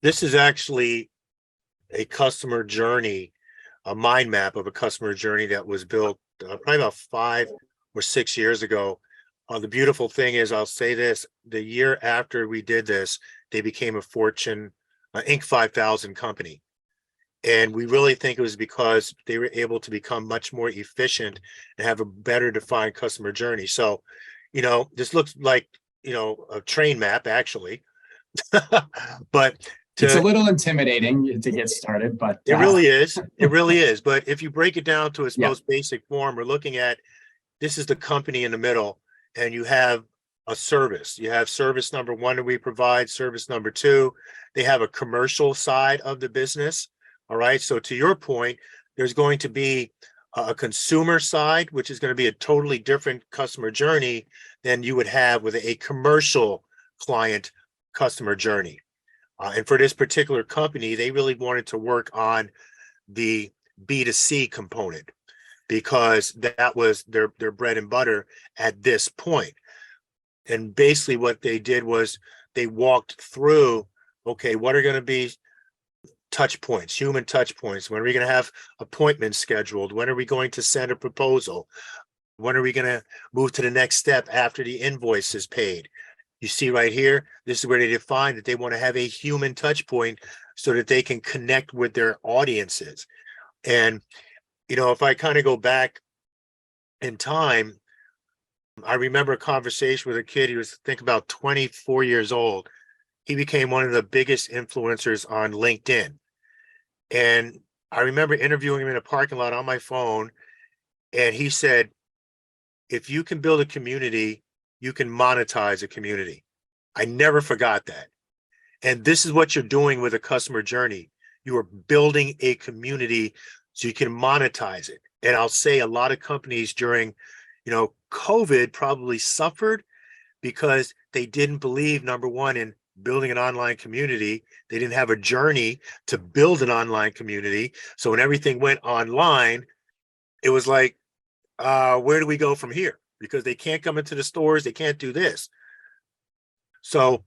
This is actually a customer journey, a mind map of a customer journey that was built probably about 5 or 6 years ago. The beautiful thing is, I'll say this, the year after we did this, they became a Fortune Inc. 5000 company. And we really think it was because they were able to become much more efficient and have a better defined customer journey. So, this looks like, a train map actually, but It's a to little intimidating to get started, but it really is. It really is. But if you break it down to its yeah, most basic form, we're looking at, this is the company in the middle, and you have a service. You have service number one that we provide, service number two. They have a commercial side of the business. All right. So to your point, there's going to be a consumer side, which is going to be a totally different customer journey than you would have with a commercial client customer journey. And for this particular company, they really wanted to work on the B2C component because that was their bread and butter at this point. And basically what they did was they walked through, okay, what are going to be touch points, human touch points? When are we going to have appointments scheduled? When are we going to send a proposal? When are we going to move to the next step after the invoice is paid? You see right here, this is where they define that they want to have a human touch point so that they can connect with their audiences. And, if I kind of go back in time, I remember a conversation with a kid. He was, I think, about 24 years old. He became one of the biggest influencers on LinkedIn. And I remember interviewing him in a parking lot on my phone. And he said, if you can build a community, you can monetize a community. I never forgot that. And this is what you're doing with a customer journey. You are building a community so you can monetize it. And I'll say a lot of companies during, COVID probably suffered because they didn't believe, number one, in building an online community. They didn't have a journey to build an online community. So when everything went online, it was like, where do we go from here? Because they can't come into the stores, they can't do this. So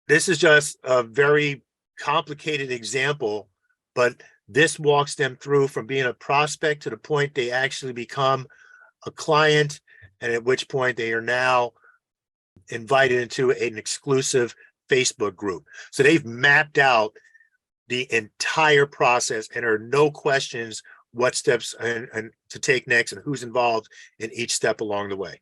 this is just a very complicated example, but this walks them through from being a prospect to the point they actually become a client, and at which point they are now invited into an exclusive Facebook group. So they've mapped out the entire process, and there are no questions what steps and to take next and who's involved in each step along the way.